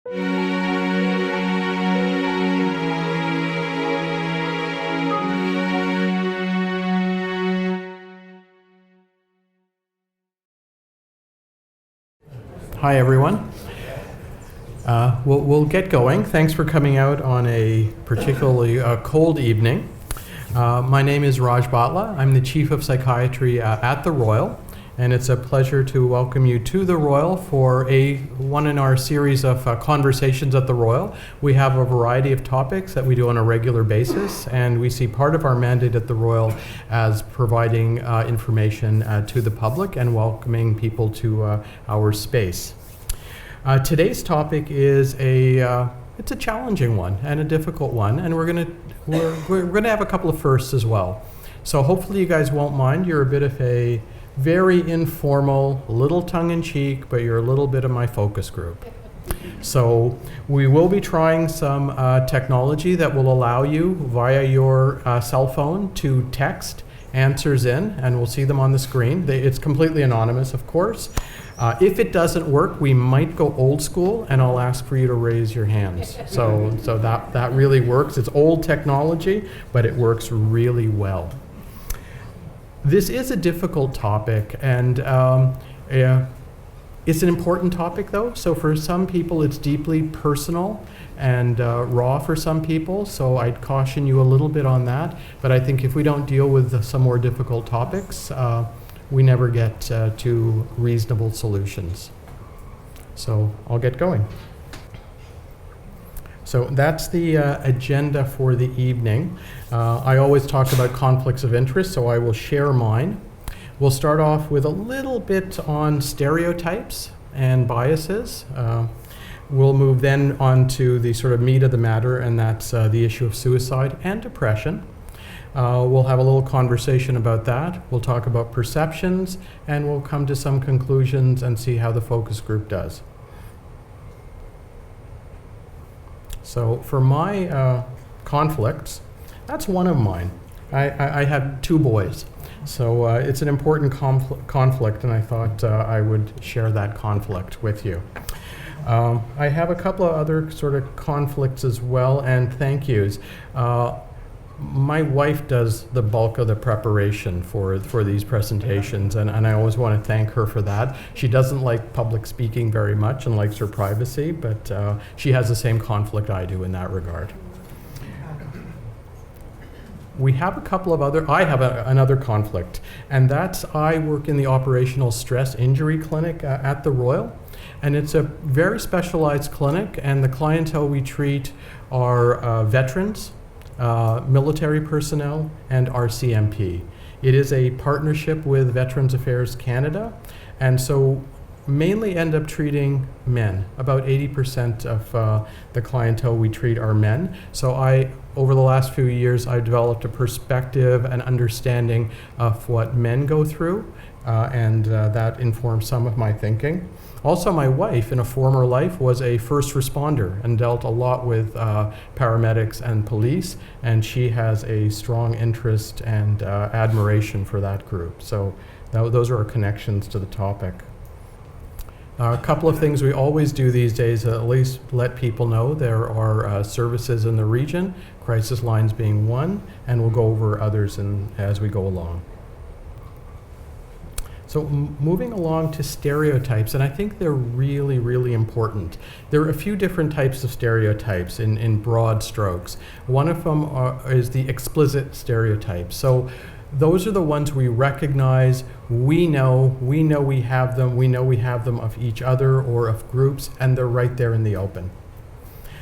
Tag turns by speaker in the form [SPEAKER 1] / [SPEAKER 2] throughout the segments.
[SPEAKER 1] Hi, everyone. We'll get going. Thanks for coming out on a particularly cold evening. My name is Raj Bhatla. I'm the Chief of Psychiatry at the Royal, and it's a pleasure to welcome you to the Royal for one in our series of conversations at the Royal. We have a variety of topics that we do on a regular basis, and we see part of our mandate at the Royal as providing information to the public and welcoming people to our space. Today's topic is it's a challenging one and a difficult one, and we're gonna have a couple of firsts as well. So hopefully you guys won't mind. You're a bit of a very informal, a little tongue-in-cheek, but you're a little bit of my focus group. So we will be trying some technology that will allow you via your cell phone to text answers in, and we'll see them on the screen. It's completely anonymous, of course. If it doesn't work, we might go old school, and I'll ask for you to raise your hands. So that really works. It's old technology, but it works really well. This is a difficult topic, and it's an important topic, though. So for some people, it's deeply personal and raw for some people, so I'd caution you a little bit on that. But I think if we don't deal with some more difficult topics, we never get to reasonable solutions. So I'll get going. So that's the agenda for the evening. I always talk about conflicts of interest, so I will share mine. We'll start off with a little bit on stereotypes and biases. We'll move then on to the sort of meat of the matter, and that's the issue of suicide and depression. We'll have a little conversation about that. We'll talk about perceptions, and we'll come to some conclusions and see how the focus group does. So for my conflicts, that's one of mine. I have two boys, so it's an important conflict, and I thought I would share that conflict with you. I have a couple of other sort of conflicts as well, and thank yous. My wife does the bulk of the preparation for these presentations, and I always want to thank her for that. She doesn't like public speaking very much and likes her privacy, but she has the same conflict I do in that regard. We have a couple of I have another conflict, and that's I work in the operational stress injury clinic at the Royal, and it's a very specialized clinic, and the clientele we treat are veterans, military personnel, and RCMP. It is a partnership with Veterans Affairs Canada, and so mainly end up treating men. About 80% of the clientele we treat are men. So over the last few years, I've developed a perspective and understanding of what men go through, and that informs some of my thinking. Also, my wife, in a former life, was a first responder and dealt a lot with paramedics and police, and she has a strong interest and admiration for that group. So those are our connections to the topic. A couple of things we always do these days, at least let people know there are services in the region, crisis lines being one, and we'll go over others as we go along. So moving along to stereotypes, and I think they're really, really important. There are a few different types of stereotypes in broad strokes. One of them is the explicit stereotypes. So those are the ones we recognize, we know we have them, we know we have them of each other or of groups, and they're right there in the open.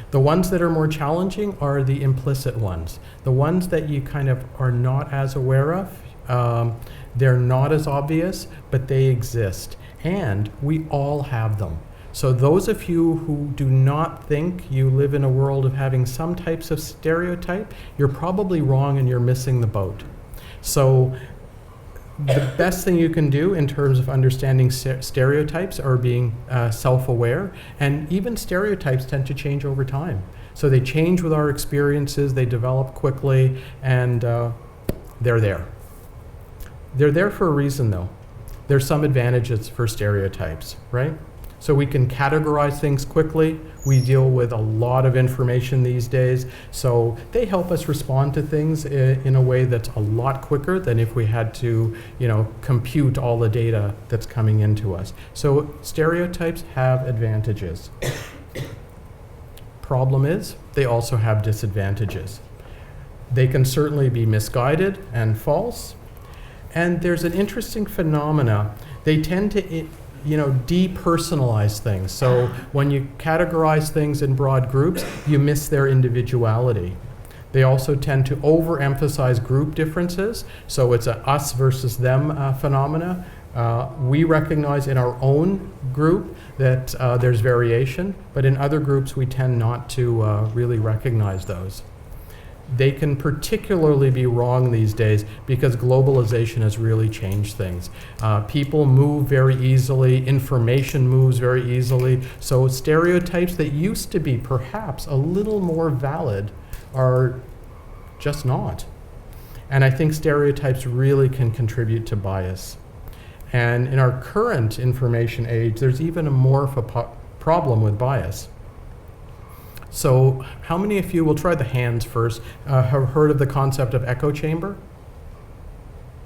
[SPEAKER 1] The ones that are more challenging are the implicit ones, the ones that you kind of are not as aware of. They're not as obvious, but they exist, and we all have them. So those of you who do not think you live in a world of having some types of stereotype, you're probably wrong and you're missing the boat. So the best thing you can do in terms of understanding stereotypes are being self-aware, and even stereotypes tend to change over time. So they change with our experiences, they develop quickly, and they're there. They're there for a reason, though. There's some advantages for stereotypes, right? So we can categorize things quickly. We deal with a lot of information these days, so they help us respond to things in a way that's a lot quicker than if we had to, compute all the data that's coming into us. So stereotypes have advantages. Problem is, they also have disadvantages. They can certainly be misguided and false, and there's an interesting phenomena. They tend to depersonalize things. So when you categorize things in broad groups, you miss their individuality. They also tend to overemphasize group differences. So it's a us versus them phenomena. We recognize in our own group that there's variation, but in other groups we tend not to really recognize those. They can particularly be wrong these days because globalization has really changed things. People move very easily, information moves very easily, so stereotypes that used to be perhaps a little more valid are just not. And I think stereotypes really can contribute to bias. And in our current information age, there's even more of a problem with bias. So how many of you, we'll try the hands first, have heard of the concept of echo chamber?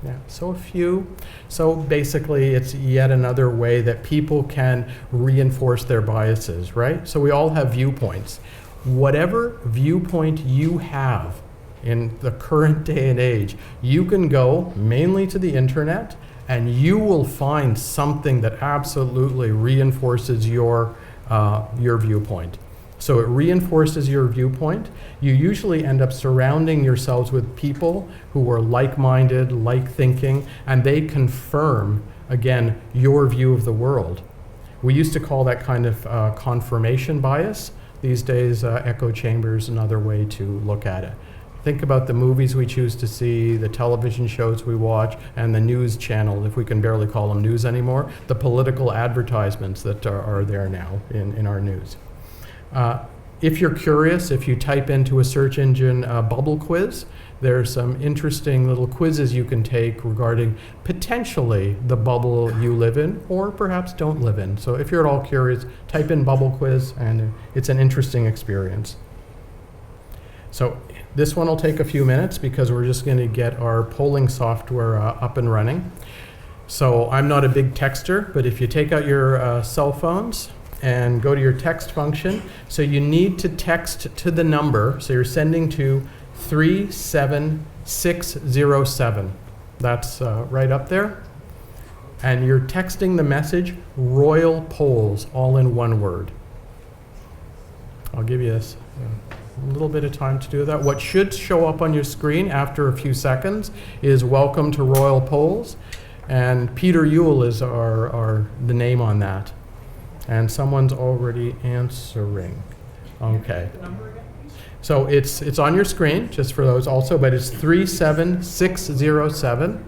[SPEAKER 1] Yeah, so a few. So basically it's yet another way that people can reinforce their biases, right? So we all have viewpoints. Whatever viewpoint you have in the current day and age, you can go mainly to the internet and you will find something that absolutely reinforces your viewpoint. So it reinforces your viewpoint. You usually end up surrounding yourselves with people who are like-minded, like-thinking, and they confirm, again, your view of the world. We used to call that kind of confirmation bias. These days, echo chamber is another way to look at it. Think about the movies we choose to see, the television shows we watch, and the news channel, if we can barely call them news anymore, the political advertisements that are there now in our news. If you're curious, if you type into a search engine bubble quiz, there's some interesting little quizzes you can take regarding potentially the bubble you live in or perhaps don't live in. So if you're at all curious, type in bubble quiz and it's an interesting experience. So this one will take a few minutes because we're just going to get our polling software up and running. So I'm not a big texter, but if you take out your cell phones and go to your text function, so you need to text to the number, so you're sending to 37607. That's right up there. And you're texting the message, Royal Polls, all in one word. I'll give you a little bit of time to do that. What should show up on your screen after a few seconds is welcome to Royal Polls. And Peter Ewell is the name on that. And someone's already answering. Okay. So it's on your screen, just for those also, but it's 37607.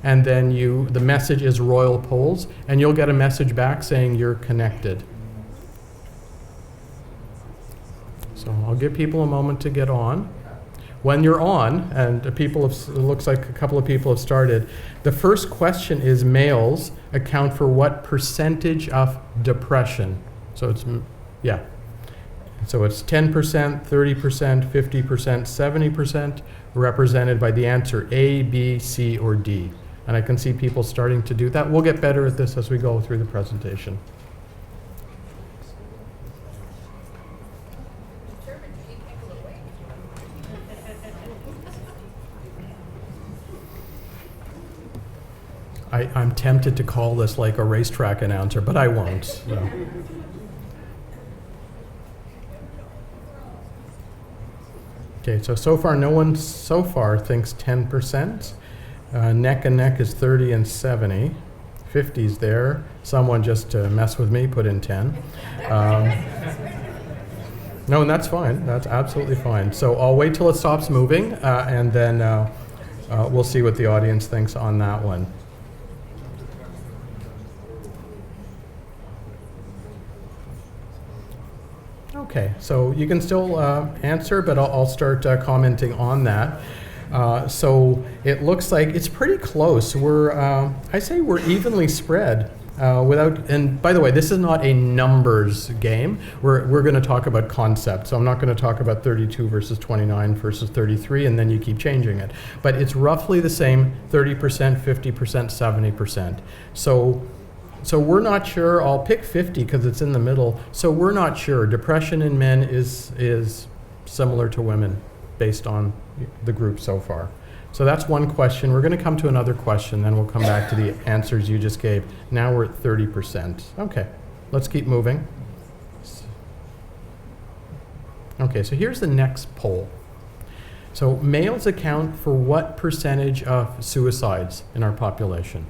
[SPEAKER 1] And then the message is Royal Polls, and you'll get a message back saying you're connected. So I'll give people a moment to get on. When you're on, and it looks like a couple of people have started, the first question is males account for what percentage of depression? So it's 10%, 30%, 50%, 70%, represented by the answer A, B, C, or D. And I can see people starting to do that. We'll get better at this as we go through the presentation. I'm tempted to call this like a racetrack announcer, but I won't. No. Okay, so far no one thinks 10%. Neck and neck is 30 and 70. 50's there. Someone just to mess with me put in 10. No, and that's fine. That's absolutely fine. So I'll wait till it stops moving, and then we'll see what the audience thinks on that one. Okay, so you can still answer, but I'll start commenting on that. So it looks like it's pretty close. I say we're evenly spread And by the way, this is not a numbers game. We're going to talk about concepts. So I'm not going to talk about 32 versus 29 versus 33, and then you keep changing it. But it's roughly the same: 30%, 50%, 70%. So we're not sure. I'll pick 50 because it's in the middle. So we're not sure. Depression in men is similar to women based on the group so far. So that's one question. We're going to come to another question, then we'll come back to the answers you just gave. Now we're at 30%. Okay, let's keep moving. Okay, so here's the next poll. So males account for what percentage of suicides in our population?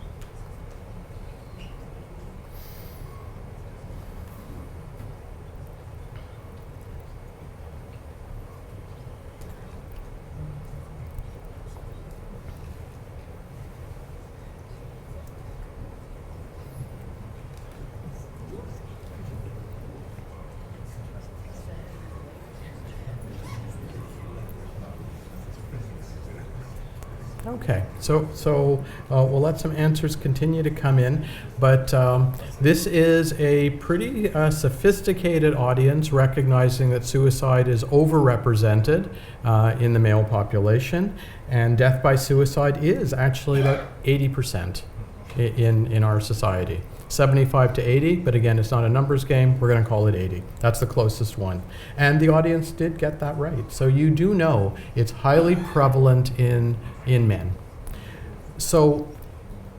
[SPEAKER 1] Okay, so we'll let some answers continue to come in, but this is a pretty sophisticated audience, recognizing that suicide is overrepresented in the male population, and death by suicide is actually about 80% in our society. 75 to 80, but again, it's not a numbers game. We're going to call it 80. That's the closest one. And the audience did get that right. So you do know it's highly prevalent in men. So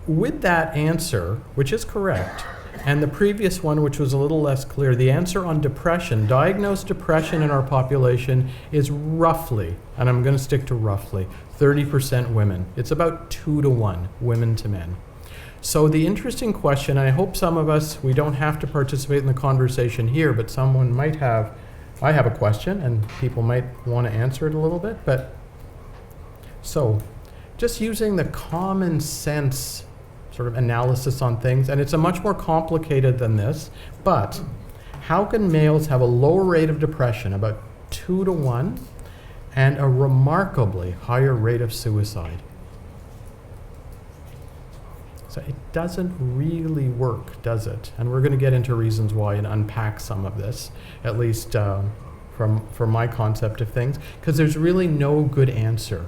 [SPEAKER 1] with that answer, which is correct, and the previous one, which was a little less clear, the answer on depression, diagnosed depression in our population is roughly, and I'm going to stick to roughly, 30% women. It's about 2 to 1, women to men. So the interesting question, and I hope some of us, we don't have to participate in the conversation here, but someone might have, I have a question, and people might want to answer it a little bit, but so just using the common sense sort of analysis on things, and it's a much more complicated than this, but how can males have a lower rate of depression, about 2 to 1, and a remarkably higher rate of suicide? So it doesn't really work, does it? And we're going to get into reasons why and unpack some of this, at least from my concept of things, because there's really no good answer.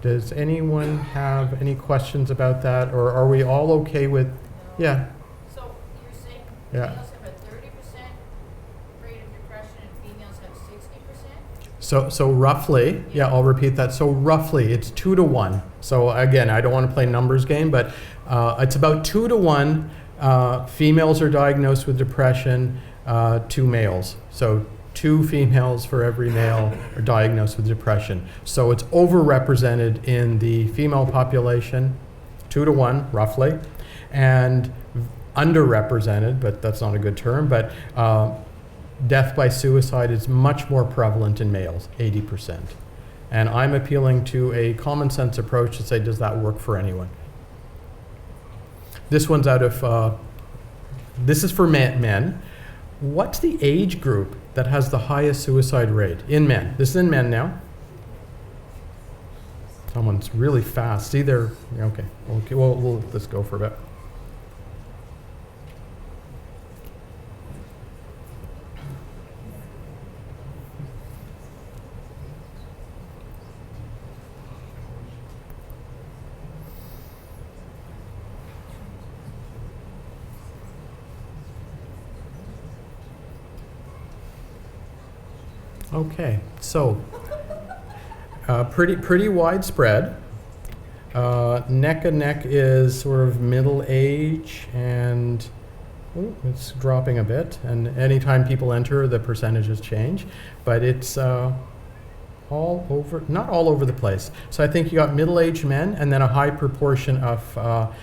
[SPEAKER 1] Does anyone have any questions about that, or are we all okay with, yeah?
[SPEAKER 2] So you're saying
[SPEAKER 1] Yeah.
[SPEAKER 2] males have a 30% rate of depression and females have 60%?
[SPEAKER 1] So roughly, yeah, I'll repeat that. So roughly, it's 2 to 1. So again, I don't want to play numbers game, but it's about 2 to 1 females are diagnosed with depression to males. So 2 females for every male are diagnosed with depression. So it's overrepresented in the female population, 2 to 1 roughly, and underrepresented, but that's not a good term, but death by suicide is much more prevalent in males, 80%. And I'm appealing to a common sense approach to say, does that work for anyone? This one's out of, this is for men. What's the age group that has the highest suicide rate in men? This is in men now. Someone's really fast. See, they're, okay, we'll let's go for a bit. Okay, so pretty widespread. Neck and neck is sort of middle age, and it's dropping a bit. And anytime people enter, the percentages change, but it's all over, not all over the place. So I think you got middle-aged men, and then a high proportion of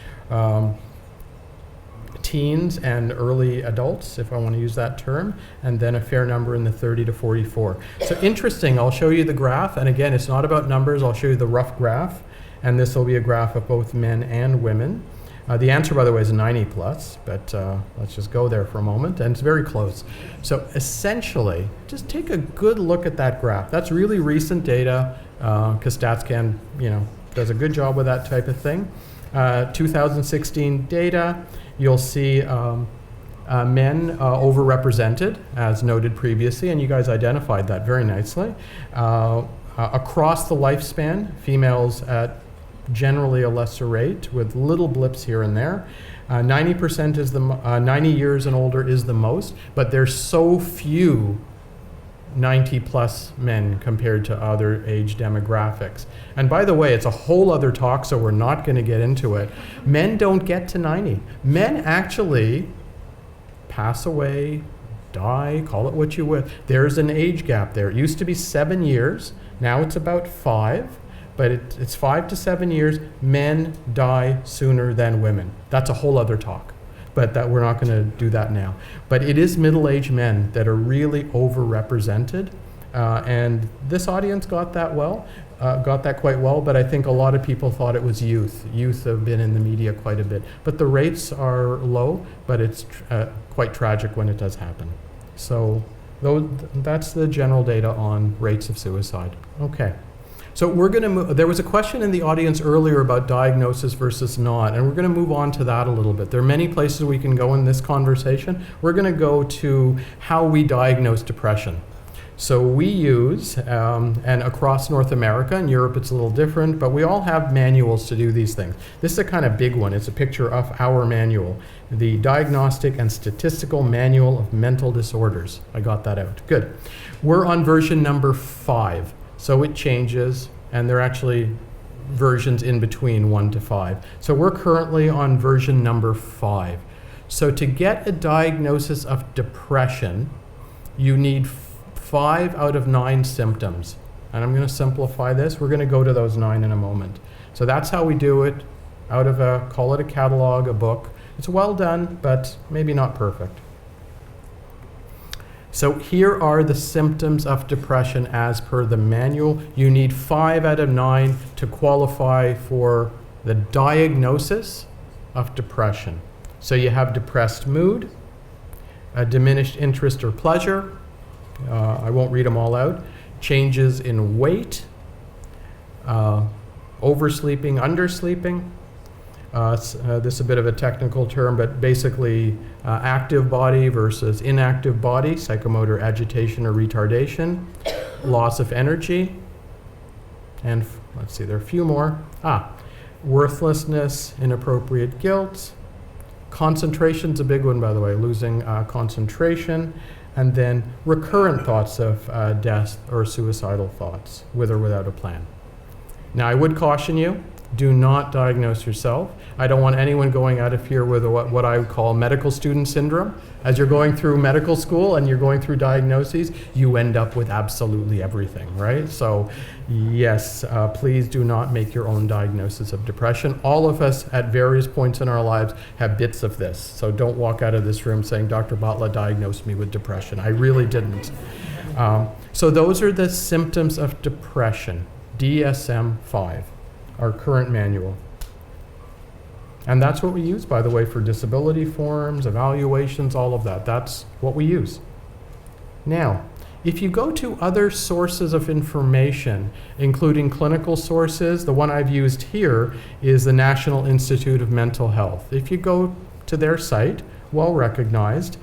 [SPEAKER 1] teens and early adults, if I want to use that term, and then a fair number in the 30 to 44. So interesting, I'll show you the graph, and again, it's not about numbers, I'll show you the rough graph, and this will be a graph of both men and women. The answer, by the way, is 90 plus, but let's just go there for a moment, and it's very close. So essentially, just take a good look at that graph. That's really recent data, because StatsCan, does a good job with that type of thing. 2016 data, you'll see men overrepresented, as noted previously, and you guys identified that very nicely. Across the lifespan, females at generally a lesser rate, with little blips here and there. 90% is 90 years and older is the most, but there's so few 90 plus men compared to other age demographics. And by the way, it's a whole other talk, so we're not going to get into it. Men don't get to 90. Men actually pass away, die, call it what you will. There's an age gap there. It used to be 7 years. Now it's about 5. But it's 5 to 7 years. Men die sooner than women. That's a whole other talk, but that we're not going to do that now. But it is middle-aged men that are really overrepresented, and this audience got that quite well. But I think a lot of people thought it was youth. Youth have been in the media quite a bit, but the rates are low. But it's quite tragic when it does happen. So that's the general data on rates of suicide. Okay. So we're going to move. There was a question in the audience earlier about diagnosis versus not, and we're going to move on to that a little bit. There are many places we can go in this conversation. We're going to go to how we diagnose depression. So we use, and across North America, in Europe it's a little different, but we all have manuals to do these things. This is a kind of big one. It's a picture of our manual, the Diagnostic and Statistical Manual of Mental Disorders. I got that out. Good. We're on version number 5. So it changes, and there are actually versions in between 1 to 5. So we're currently on version number 5. So to get a diagnosis of depression, you need 5 out of 9 symptoms. And I'm going to simplify this. We're going to go to those 9 in a moment. So that's how we do it out of call it a catalog, a book. It's well done, but maybe not perfect. So here are the symptoms of depression as per the manual. You need 5 out of 9 to qualify for the diagnosis of depression. So you have depressed mood, a diminished interest or pleasure. I won't read them all out. Changes in weight, oversleeping, undersleeping. This is a bit of a technical term, but basically active body versus inactive body, psychomotor agitation or retardation, loss of energy, and let's see, there are a few more. Worthlessness, inappropriate guilt, concentration's a big one, by the way, losing concentration, and then recurrent thoughts of death or suicidal thoughts, with or without a plan. Now, I would caution you, do not diagnose yourself. I don't want anyone going out of here with what I would call medical student syndrome. As you're going through medical school and you're going through diagnoses, you end up with absolutely everything, right? So yes, please do not make your own diagnosis of depression. All of us at various points in our lives have bits of this. So don't walk out of this room saying, Dr. Bhatla diagnosed me with depression. I really didn't. So those are the symptoms of depression, DSM-5. Our current manual. And that's what we use, by the way, for disability forms, evaluations, all of that. That's what we use. Now, if you go to other sources of information, including clinical sources, the one I've used here is the National Institute of Mental Health. If you go to their site, well recognized,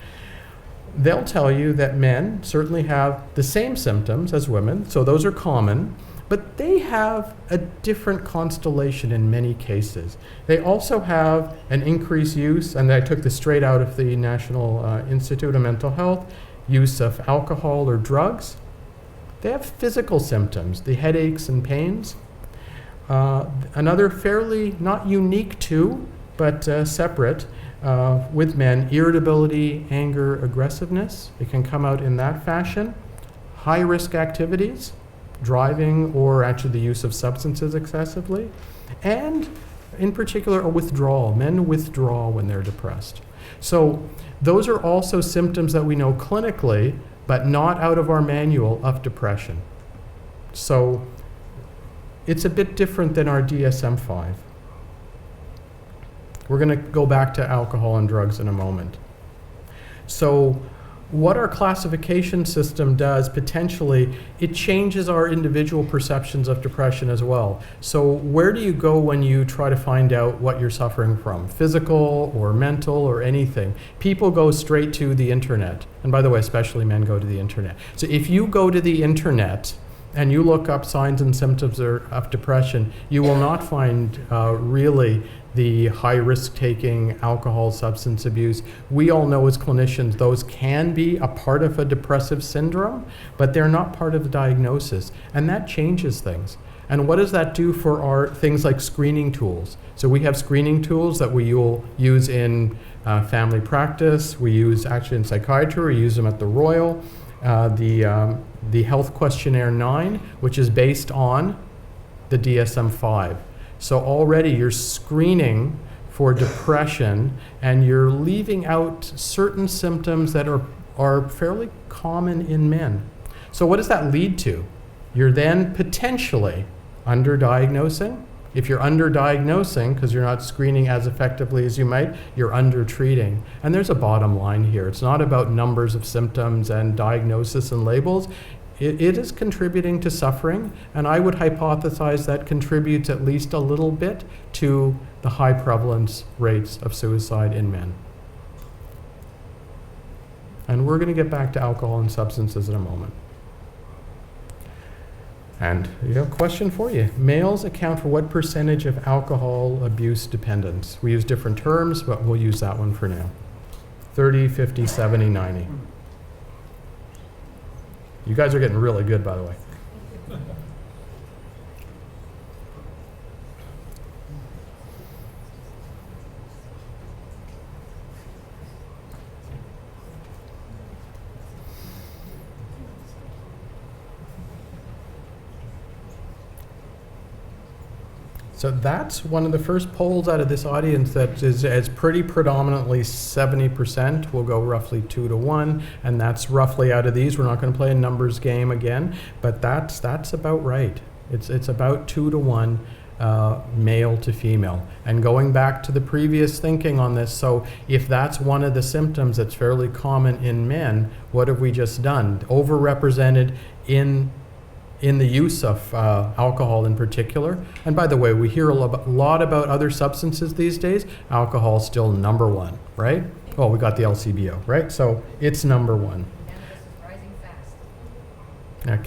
[SPEAKER 1] they'll tell you that men certainly have the same symptoms as women, so those are common. But they have a different constellation in many cases. They also have an increased use, and I took this straight out of the National Institute of Mental Health, use of alcohol or drugs. They have physical symptoms, the headaches and pains. Another fairly not unique to, but separate with men, irritability, anger, aggressiveness. It can come out in that fashion. High-risk activities, driving or actually the use of substances excessively, and in particular a withdrawal. Men withdraw when they're depressed. So those are also symptoms that we know clinically, but not out of our manual of depression. So it's a bit different than our DSM-5. We're going to go back to alcohol and drugs in a moment. So what our classification system does potentially, it changes our individual perceptions of depression as well. So where do you go when you try to find out what you're suffering from? Physical or mental or anything? People go straight to the internet. And by the way, especially men go to the internet. So if you go to the internet and you look up signs and symptoms of depression, you will not find really the high risk taking, alcohol, substance abuse. We all know as clinicians those can be a part of a depressive syndrome, but they're not part of the diagnosis. And that changes things. And what does that do for our things like screening tools? So we have screening tools that we will use in family practice. We use actually in psychiatry, we use them at the Royal. The Health Questionnaire 9, which is based on the DSM-5. So already you're screening for depression and you're leaving out certain symptoms that are fairly common in men. So what does that lead to? You're then potentially underdiagnosing. If you're underdiagnosing because you're not screening as effectively as you might, you're undertreating. And there's a bottom line here. It's not about numbers of symptoms and diagnosis and labels. It is contributing to suffering, and I would hypothesize that contributes at least a little bit to the high prevalence rates of suicide in men. And we're going to get back to alcohol and substances in a moment. And a question for you. Males account for what percentage of alcohol abuse dependence? We use different terms, but we'll use that one for now. 30, 50, 70, 90. You guys are getting really good, by the way. So that's one of the first polls out of this audience that is pretty predominantly 70%. We'll go roughly 2 to 1, and that's roughly out of these. We're not going to play a numbers game again, but that's about right. It's about 2 to 1 male to female. And going back to the previous thinking on this, so if that's one of the symptoms that's fairly common in men, what have we just done? Overrepresented in the use of alcohol in particular. And by the way, we hear a lot about other substances these days. Alcohol is still number one, right? Well, we got the LCBO, right? So it's number one.
[SPEAKER 2] Cannabis is rising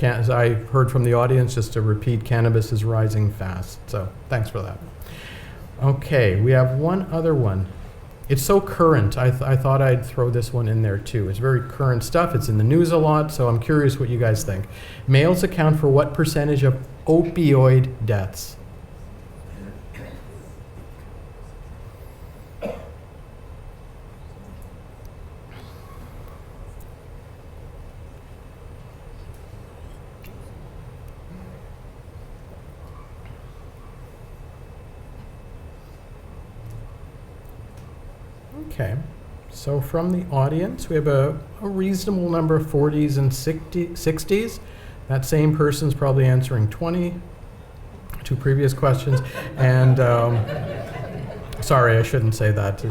[SPEAKER 2] fast.
[SPEAKER 1] Now, I heard from the audience, just to repeat, cannabis is rising fast. So thanks for that. Okay, we have one other one. It's so current, I thought I'd throw this one in there too. It's very current stuff. It's in the news a lot, so I'm curious what you guys think. Males account for what percentage of opioid deaths? Okay, so from the audience, we have a reasonable number of 40s and 60s. That same person's probably answering 20 to previous questions. And sorry, I shouldn't say that.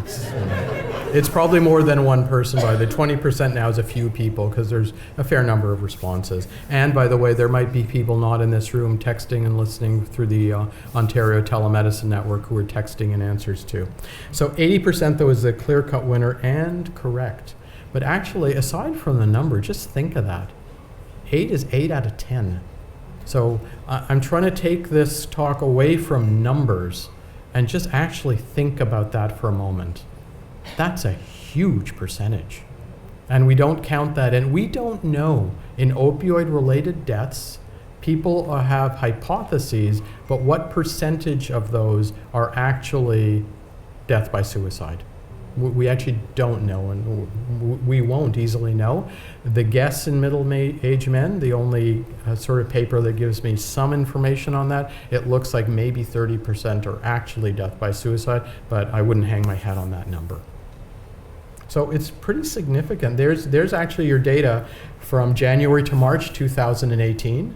[SPEAKER 1] It's probably more than one person. By the 20% now is a few people because there's a fair number of responses. And by the way, there might be people not in this room texting and listening through the Ontario Telemedicine Network who are texting in answers too. So 80% though is the clear-cut winner and correct. But actually, aside from the number, just think of that. 8 is 8 out of 10. So I'm trying to take this talk away from numbers and just actually think about that for a moment. That's a huge percentage. And we don't count that in. We don't know in opioid-related deaths, people have hypotheses, but what percentage of those are actually death by suicide? We actually don't know, and we won't easily know. The guess in middle-aged men, the only sort of paper that gives me some information on that, it looks like maybe 30% are actually death by suicide, but I wouldn't hang my hat on that number. So it's pretty significant. There's actually your data from January to March 2018.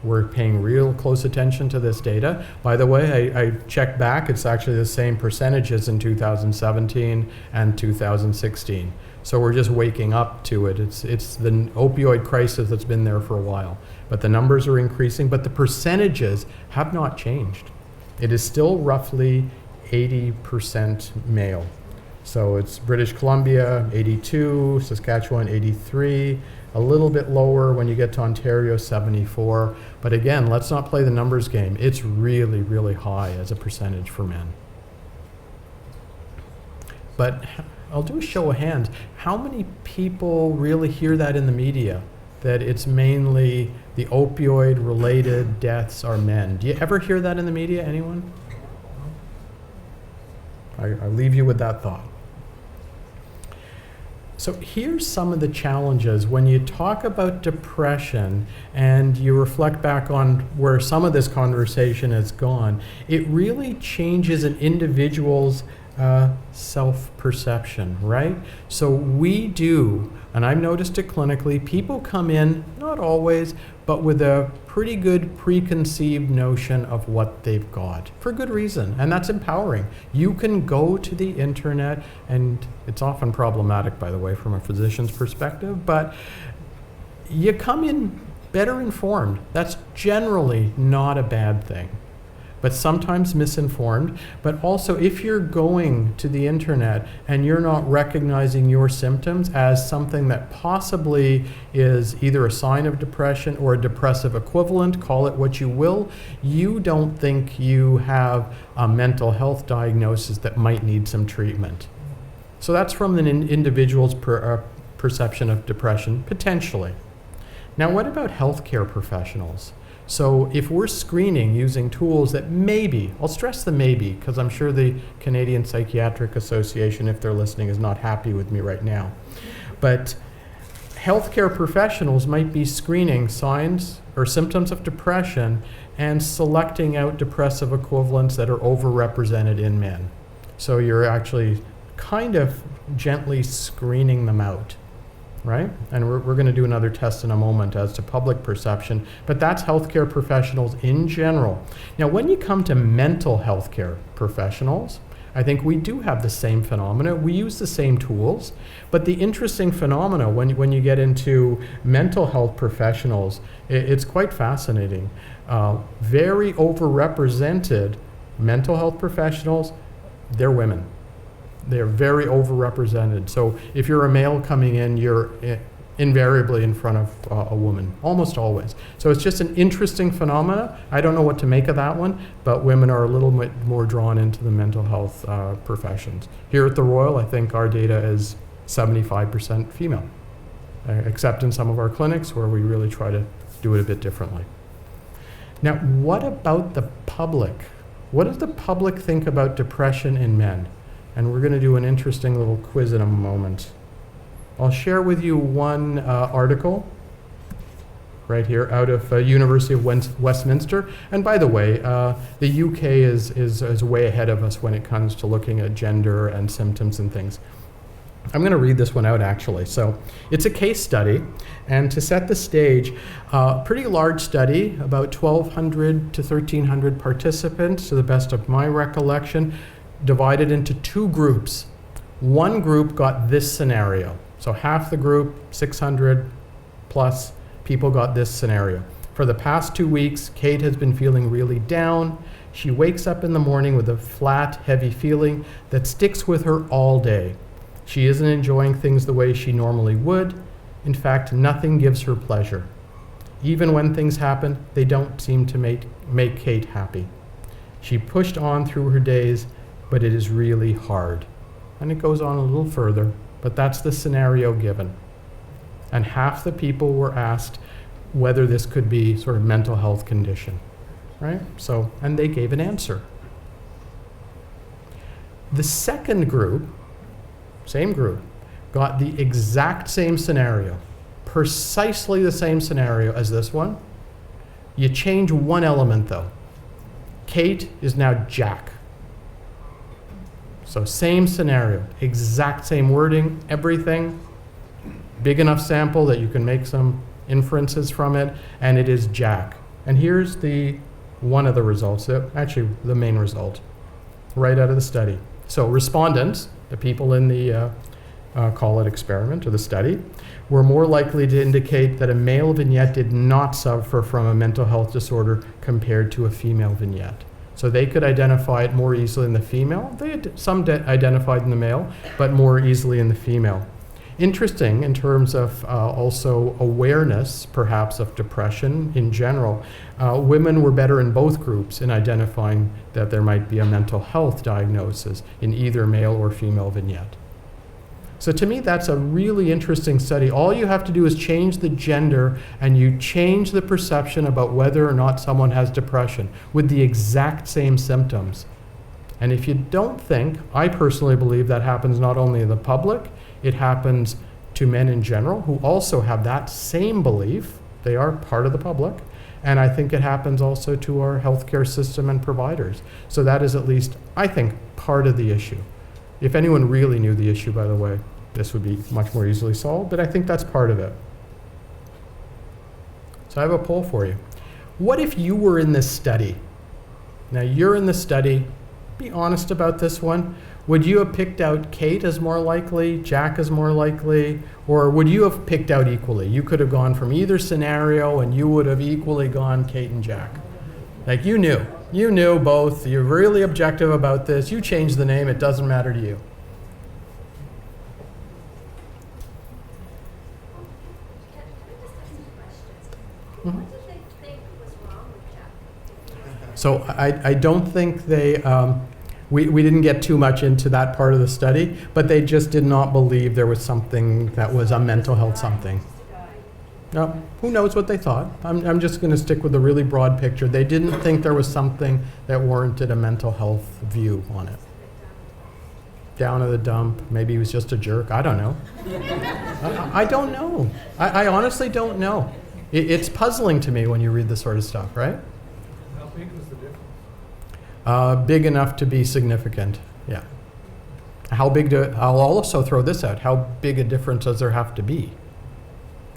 [SPEAKER 1] We're paying real close attention to this data. By the way, I checked back, it's actually the same percentages in 2017 and 2016. So we're just waking up to it. It's the opioid crisis that's been there for a while. But the numbers are increasing, but the percentages have not changed. It is still roughly 80% male. So it's British Columbia, 82, Saskatchewan, 83, a little bit lower when you get to Ontario, 74. But again, let's not play the numbers game. It's really, really high as a percentage for men. But I'll do a show of hands. How many people really hear that in the media? That it's mainly the opioid-related deaths are men. Do you ever hear that in the media, anyone? I leave you with that thought. So here's some of the challenges when you talk about depression and you reflect back on where some of this conversation has gone. It really changes an individual's self-perception, right? So we do, and I've noticed it clinically, people come in, not always, but with a pretty good preconceived notion of what they've got, for good reason, and that's empowering. You can go to the internet, and it's often problematic, by the way, from a physician's perspective, but you come in better informed. That's generally not a bad thing, but sometimes misinformed. But also, if you're going to the internet and you're not recognizing your symptoms as something that possibly is either a sign of depression or a depressive equivalent, call it what you will, you don't think you have a mental health diagnosis that might need some treatment. So that's from an individual's perception of depression, potentially. Now, what about healthcare professionals? So if we're screening using tools that maybe, I'll stress the maybe, because I'm sure the Canadian Psychiatric Association, if they're listening, is not happy with me right now. But healthcare professionals might be screening signs or symptoms of depression and selecting out depressive equivalents that are overrepresented in men. So you're actually kind of gently screening them out. Right? And we're going to do another test in a moment as to public perception, but that's healthcare professionals in general. Now, when you come to mental healthcare professionals, I think we do have the same phenomena. We use the same tools, but the interesting phenomena when you get into mental health professionals, it's quite fascinating. Very overrepresented mental health professionals, they're women. They're very overrepresented. So if you're a male coming in, you're invariably in front of a woman, almost always. So it's just an interesting phenomena. I don't know what to make of that one, but women are a little bit more drawn into the mental health professions. Here at the Royal, I think our data is 75% female, except in some of our clinics where we really try to do it a bit differently. Now, what about the public? What does the public think about depression in men? And we're going to do an interesting little quiz in a moment. I'll share with you one article right here out of University of Westminster. And by the way, the UK is way ahead of us when it comes to looking at gender and symptoms and things. I'm going to read this one out actually. So it's a case study, and to set the stage, pretty large study, about 1,200 to 1,300 participants to the best of my recollection, divided into two groups. One group got this scenario. So half the group, 600 plus people got this scenario. For the past 2 weeks, Kate has been feeling really down. She wakes up in the morning with a flat, heavy feeling that sticks with her all day. She isn't enjoying things the way she normally would. In fact, nothing gives her pleasure. Even when things happen, they don't seem to make Kate happy. She pushed on through her days, but it is really hard. And it goes on a little further, but that's the scenario given. And half the people were asked whether this could be sort of mental health condition, right? So, and they gave an answer. The second group, same group, got the exact same scenario, precisely the same scenario as this one. You change one element though. Kate is now Jack. So same scenario, exact same wording, everything, big enough sample that you can make some inferences from it, and it is Jack. And here's one of the results, actually the main result, right out of the study. So respondents, the people in the call it experiment or the study, were more likely to indicate that a male vignette did not suffer from a mental health disorder compared to a female vignette. So they could identify it more easily in the female. Some identified in the male, but more easily in the female. Interesting in terms of also awareness, perhaps, of depression in general. Women were better in both groups in identifying that there might be a mental health diagnosis in either male or female vignette. So to me, that's a really interesting study. All you have to do is change the gender and you change the perception about whether or not someone has depression with the exact same symptoms. And if you don't think, I personally believe that happens not only in the public, it happens to men in general who also have that same belief. They are part of the public. And I think it happens also to our healthcare system and providers. So that is at least, I think, part of the issue. If anyone really knew the issue, by the way, this would be much more easily solved, but I think that's part of it. So I have a poll for you. What if you were in this study? Now you're in the study, be honest about this one. Would you have picked out Kate as more likely, Jack as more likely, or would you have picked out equally? You could have gone from either scenario and you would have equally gone Kate and Jack. Like you knew both, you're really objective about this, you changed the name, it doesn't matter to you. Mm-hmm.
[SPEAKER 3] What did they think was wrong with Jack?
[SPEAKER 1] So I don't think they, we didn't get too much into that part of the study, but they just did not believe there was something that was a mental health something. No, who knows what they thought? I'm just going to stick with the really broad picture. They didn't think there was something that warranted a mental health view on it. Down in the dump, maybe he was just a jerk, I don't know. I don't know. I honestly don't know. It's puzzling to me when you read this sort of stuff, right?
[SPEAKER 4] How big was the difference?
[SPEAKER 1] Big enough to be significant, yeah. I'll also throw this out. How big a difference does there have to be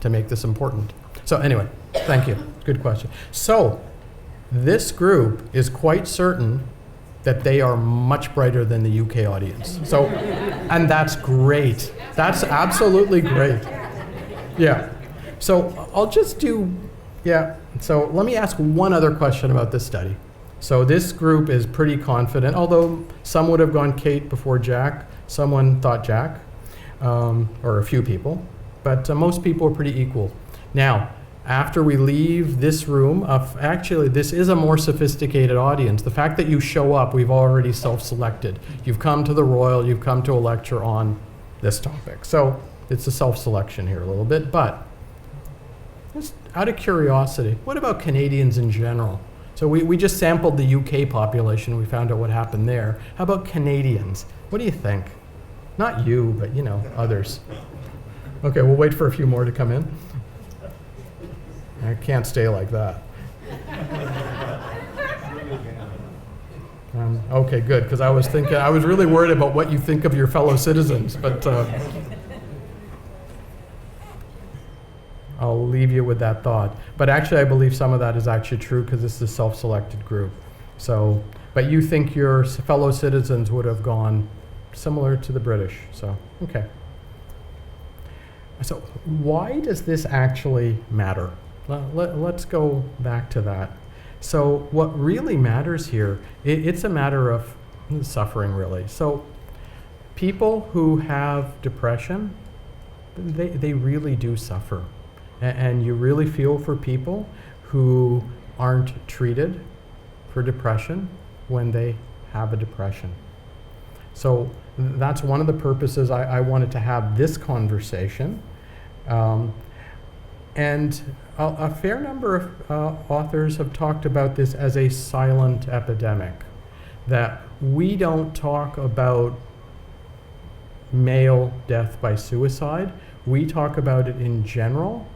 [SPEAKER 1] to make this important? So anyway, thank you. Good question. So this group is quite certain that they are much brighter than the UK audience. So, and that's great. That's absolutely great. Yeah. So I'll just do, yeah. So let me ask one other question about this study. So this group is pretty confident, although some would have gone Kate before Jack. Someone thought Jack, or a few people, but most people are pretty equal. Now, after we leave this room, actually this is a more sophisticated audience. The fact that you show up, we've already self-selected. You've come to the Royal, you've come to a lecture on this topic. So it's a self-selection here a little bit, but just out of curiosity, what about Canadians in general? So we just sampled the UK population, we found out what happened there. How about Canadians? What do you think? Not you, but you know, others. Okay, we'll wait for a few more to come in. I can't stay like that. Okay, good, because I was really worried about what you think of your fellow citizens, but I'll leave you with that thought. But actually, I believe some of that is actually true because this is a self-selected group. So, but you think your fellow citizens would have gone similar to the British, so, okay. So why does this actually matter? Let's go back to that. So what really matters here, it's a matter of suffering, really. So people who have depression, they really do suffer. And you really feel for people who aren't treated for depression when they have a depression. So that's one of the purposes I wanted to have this conversation. And a fair number of authors have talked about this as a silent epidemic, that we don't talk about male death by suicide. We talk about it in general.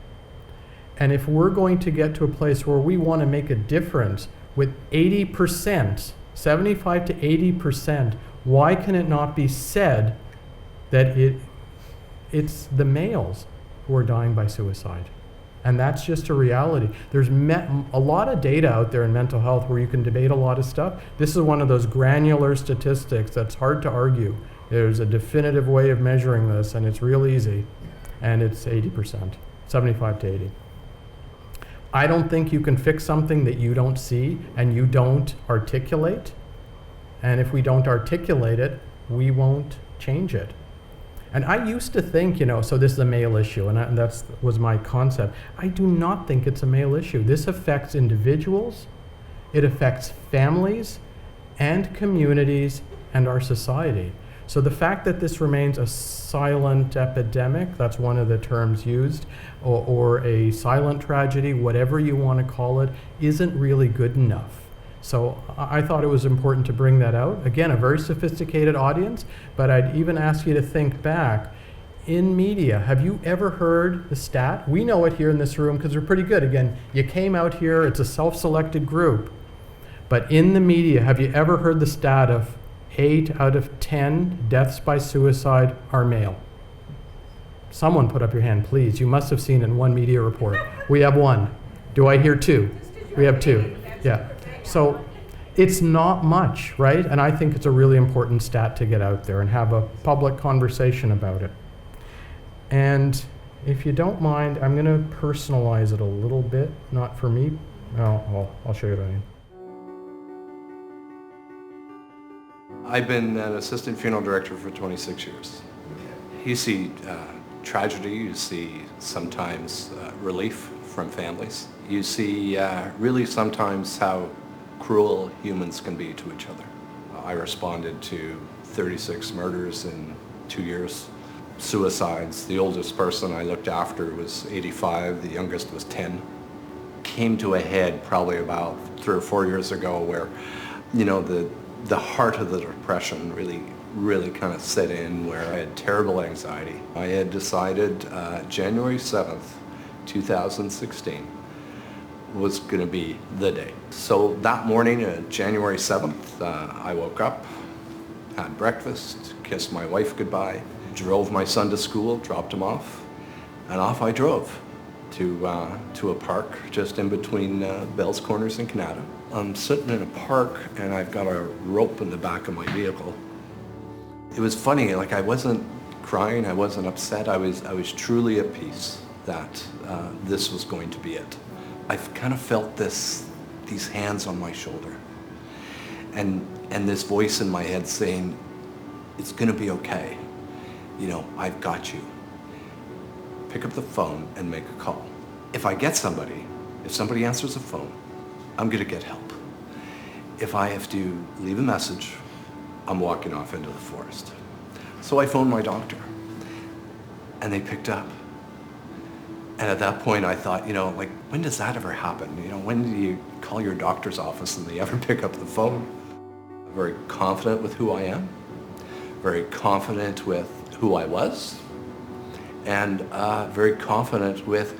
[SPEAKER 1] And if we're going to get to a place where we want to make a difference with 80%, 75 to 80%, why can it not be said that it's the males who are dying by suicide? And that's just a reality. There's a lot of data out there in mental health where you can debate a lot of stuff. This is one of those granular statistics that's hard to argue. There's a definitive way of measuring this, and it's real easy, and it's 80%, 75 to 80. I don't think you can fix something that you don't see and you don't articulate. And if we don't articulate it, we won't change it. And I used to think, so this is a male issue, and that was my concept. I do not think it's a male issue. This affects individuals, it affects families and communities and our society. So the fact that this remains a silent epidemic, that's one of the terms used, or a silent tragedy, whatever you want to call it, isn't really good enough. So I thought it was important to bring that out. Again, a very sophisticated audience, but I'd even ask you to think back. In media, have you ever heard the stat? We know it here in this room because we're pretty good. Again, you came out here, it's a self-selected group. But in the media, have you ever heard the stat of 8 out of 10 deaths by suicide are male? Someone put up your hand, please. You must have seen it in one media report. We have one. Do I hear 2? We have 2. Yeah. So it's not much, right? And I think it's a really important stat to get out there and have a public conversation about it. And if you don't mind, I'm going to personalize it a little bit. Not for me. I'll show you what I mean.
[SPEAKER 5] I've been an assistant funeral director for 26 years. You see tragedy, you see sometimes relief from families. You see really sometimes how cruel humans can be to each other. I responded to 36 murders in 2 years. Suicides, the oldest person I looked after was 85, the youngest was 10. Came to a head probably about 3 or 4 years ago where, the heart of the depression really kind of set in, where I had terrible anxiety. I had decided January 7th, 2016 was going to be the day. So that morning, January 7th, I woke up, had breakfast, kissed my wife goodbye, drove my son to school, dropped him off, and off I drove to a park just in between Bell's Corners and Canada. I'm sitting in a park and I've got a rope in the back of my vehicle. It was funny, I wasn't crying, I wasn't upset, I was truly at peace that this was going to be it. I've kind of felt these hands on my shoulder and this voice in my head saying, it's going to be okay. I've got you. Pick up the phone and make a call. If I get somebody, if somebody answers the phone, I'm going to get help. If I have to leave a message, I'm walking off into the forest. So I phoned my doctor, and they picked up. And at that point, I thought, when does that ever happen? When do you call your doctor's office and they ever pick up the phone? I'm very confident with who I am, very confident with who I was, and very confident with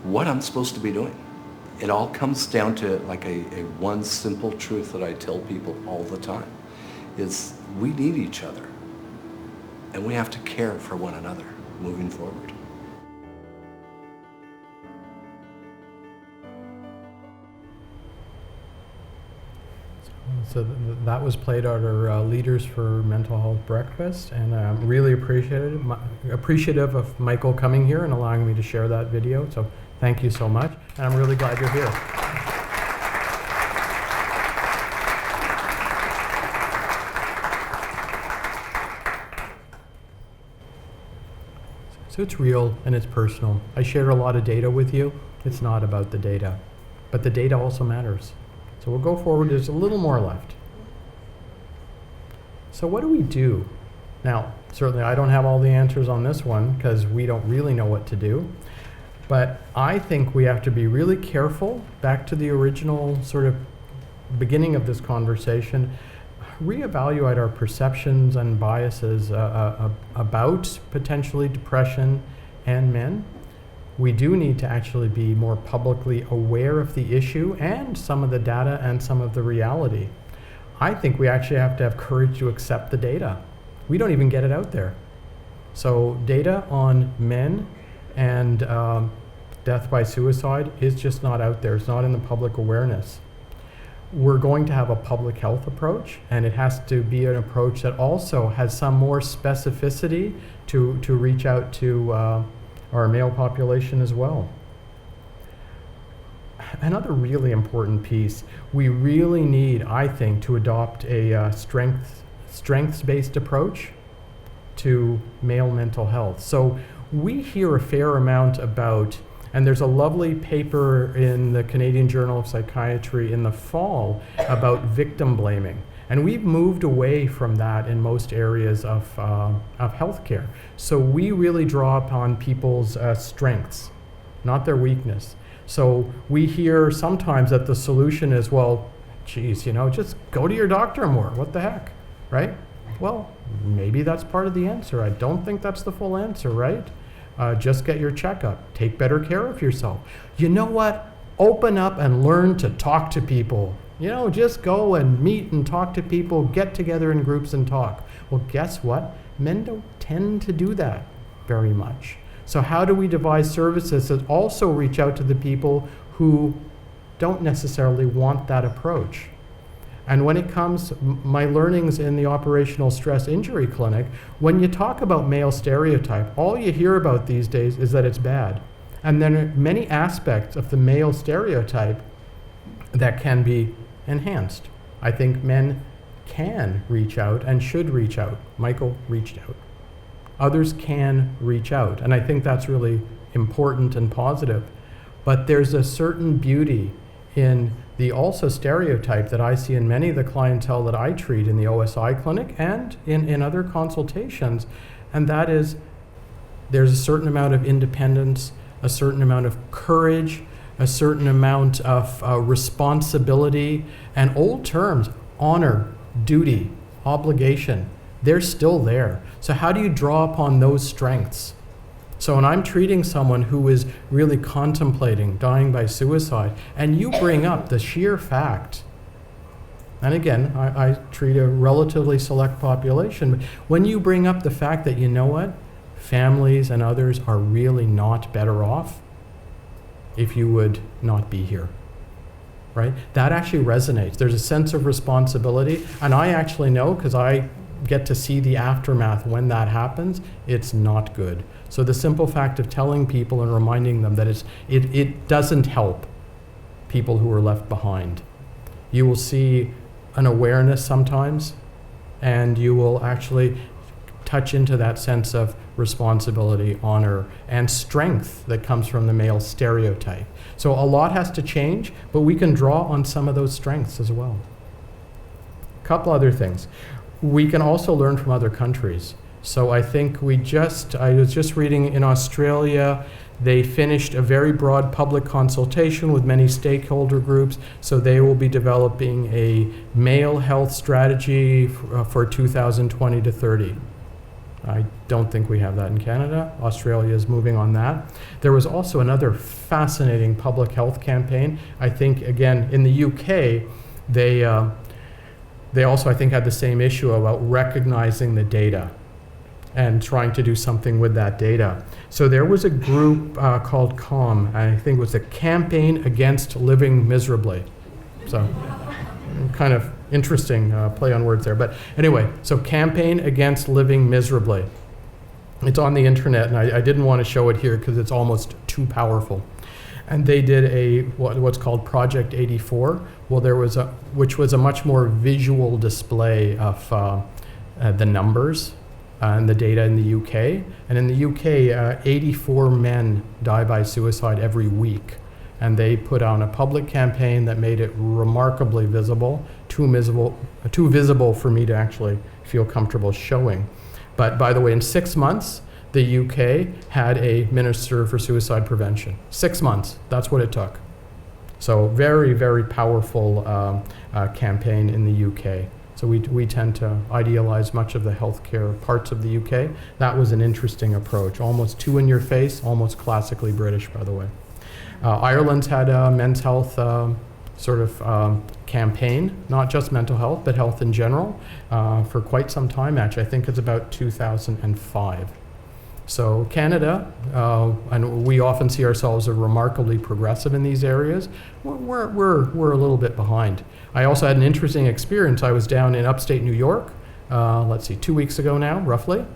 [SPEAKER 5] what I'm supposed to be doing. It all comes down to a one simple truth that I tell people all the time, is we need each other, and we have to care for one another moving forward.
[SPEAKER 1] So that was played at our Leaders for Mental Health breakfast, and I'm really appreciative of Michael coming here and allowing me to share that video. So thank you so much, and I'm really glad you're here. So it's real and it's personal. I shared a lot of data with you. It's not about the data, but the data also matters. So we'll go forward. There's a little more left. So what do we do? Now, certainly I don't have all the answers on this one because we don't really know what to do. But I think we have to be really careful, back to the original sort of beginning of this conversation, reevaluate our perceptions and biases about potentially depression and men. We do need to actually be more publicly aware of the issue and some of the data and some of the reality. I think we actually have to have courage to accept the data. We don't even get it out there. So data on men and death by suicide is just not out there. It's not in the public awareness. we're going to have a public health approach, and it has to be an approach that also has some more specificity to reach out to our male population as well. Another really important piece, we really need, I think, to adopt a strengths-based approach to male mental health. So we hear a fair amount about, and there's a lovely paper in the Canadian Journal of Psychiatry in the fall about victim blaming. And we've moved away from that in most areas of healthcare. So we really draw upon people's strengths, not their weakness. So we hear sometimes that the solution is, well, geez, just go to your doctor more. What the heck, right? Well, maybe that's part of the answer. I don't think that's the full answer, right? Just get your checkup. Take better care of yourself. You know what? Open up and learn to talk to people. Just go and meet and talk to people, get together in groups and talk. Well, guess what? Men don't tend to do that very much. So how do we devise services that also reach out to the people who don't necessarily want that approach? And when it comes, my learnings in the operational stress injury clinic, when you talk about male stereotype, all you hear about these days is that it's bad. And there are many aspects of the male stereotype that can be enhanced. I think men can reach out and should reach out. Michael reached out. Others can reach out, and I think that's really important and positive. But there's a certain beauty in the also stereotype that I see in many of the clientele that I treat in the OSI clinic and in other consultations, and that is there's a certain amount of independence, a certain amount of courage, a certain amount of responsibility, and old terms, honor, duty, obligation, they're still there. So how do you draw upon those strengths? So when I'm treating someone who is really contemplating dying by suicide, and you bring up the sheer fact, and again, I treat a relatively select population, but when you bring up the fact that, families and others are really not better off if you would not be here, right? That actually resonates. There's a sense of responsibility, and I actually know, because I get to see the aftermath when that happens, it's not good. So the simple fact of telling people and reminding them that it doesn't help people who are left behind. You will see an awareness sometimes, and you will actually touch into that sense of responsibility, honor, and strength that comes from the male stereotype. So a lot has to change, but we can draw on some of those strengths as well. A couple other things. We can also learn from other countries. So I think I was just reading in Australia, they finished a very broad public consultation with many stakeholder groups, so they will be developing a male health strategy for 2020 to 30. I don't think we have that in Canada. Australia is moving on that. There was also another fascinating public health campaign. I think, again, in the UK, they also, I think, had the same issue about recognizing the data and trying to do something with that data. So there was a group called CALM, I think it was the Campaign Against Living Miserably. So kind of interesting play on words there. But anyway, so Campaign Against Living Miserably. It's on the internet, and I didn't want to show it here because it's almost too powerful. And they did what's called Project 84. Well, which was a much more visual display of the numbers and the data in the UK. And in the UK, 84 men die by suicide every week. And they put on a public campaign that made it remarkably visible, too visible for me to actually feel comfortable showing. But by the way, in 6 months, the UK had a Minister for Suicide Prevention. 6 months, that's what it took. So very, very powerful campaign in the UK. So we tend to idealize much of the healthcare parts of the UK. That was an interesting approach, almost too in your face, almost classically British, by the way. Ireland's had a men's health campaign, not just mental health, but health in general, for quite some time, actually. I think it's about 2005. So Canada, and we often see ourselves as remarkably progressive in these areas, we're a little bit behind. I also had an interesting experience. I was down in upstate New York, 2 weeks ago now, roughly,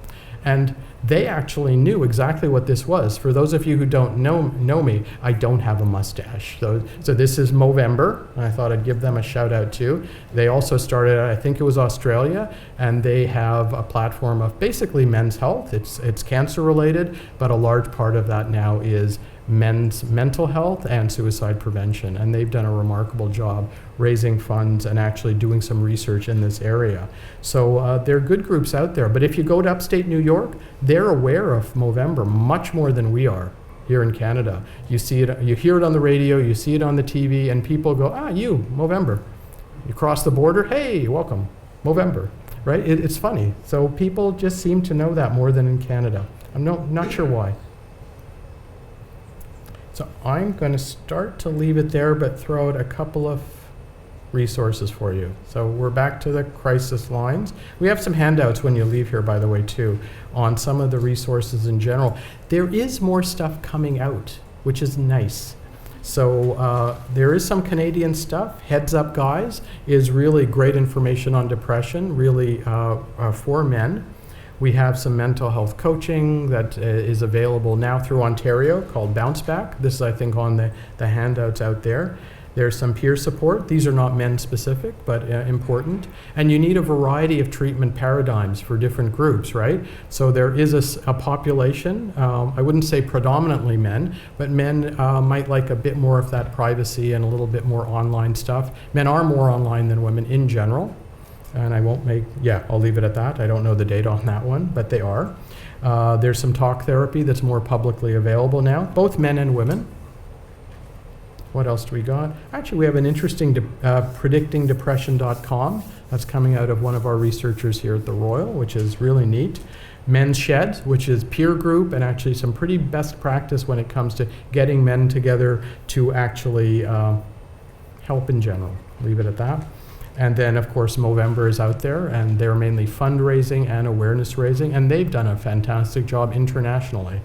[SPEAKER 1] and they actually knew exactly what this was. For those of you who don't know me, I don't have a mustache. So this is Movember, and I thought I'd give them a shout out too. They also started, I think it was Australia, and they have a platform of basically men's health. It's cancer related, but a large part of that now is men's mental health and suicide prevention. And they've done a remarkable job raising funds and actually doing some research in this area. So there are good groups out there. But if you go to upstate New York, they're aware of Movember much more than we are here in Canada. You see it, you hear it on the radio, you see it on the TV, and people go, you, Movember. You cross the border, hey, welcome, Movember, right? It's funny. So people just seem to know that more than in Canada. I'm not sure why. So I'm going to start to leave it there, but throw out a couple of resources for you. So we're back to the crisis lines. We have some handouts when you leave here, by the way, too, on some of the resources in general. There is more stuff coming out, which is nice. So there is some Canadian stuff. Heads Up Guys is really great information on depression, really for men. We have some mental health coaching that is available now through Ontario called Bounce Back. This is, I think, on the handouts out there. There's some peer support. These are not men specific, but important. And you need a variety of treatment paradigms for different groups, right? So there is a population, I wouldn't say predominantly men, but men might like a bit more of that privacy and a little bit more online stuff. Men are more online than women in general. And I won't I'll leave it at that. I don't know the data on that one, but they are. There's some talk therapy that's more publicly available now, both men and women. What else do we got? Actually, we have an interesting predictingdepression.com that's coming out of one of our researchers here at the Royal, which is really neat. Men's Shed, which is peer group and actually some pretty best practice when it comes to getting men together to actually help in general. Leave it at that. And then, of course, Movember is out there, and they're mainly fundraising and awareness raising, and they've done a fantastic job internationally.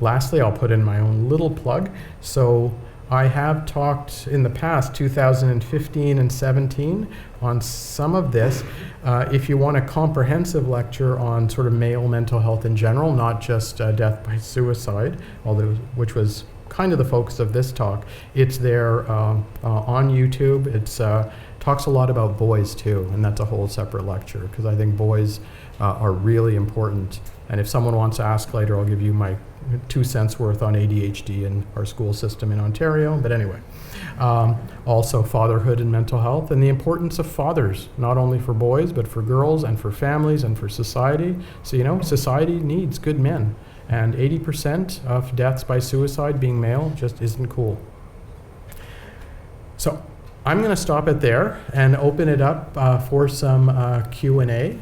[SPEAKER 1] Lastly, I'll put in my own little plug. So I have talked in the past, 2015 and 17, on some of this. If you want a comprehensive lecture on sort of male mental health in general, not just death by suicide, which was kind of the focus of this talk, it's there on YouTube. It's talks a lot about boys too, and that's a whole separate lecture because I think boys are really important. And if someone wants to ask later, I'll give you my 2 cents worth on ADHD in our school system in Ontario. But anyway, also fatherhood and mental health and the importance of fathers, not only for boys, but for girls and for families and for society. So, society needs good men. And 80% of deaths by suicide being male just isn't cool. So I'm going to stop it there and open it up for some Q&A.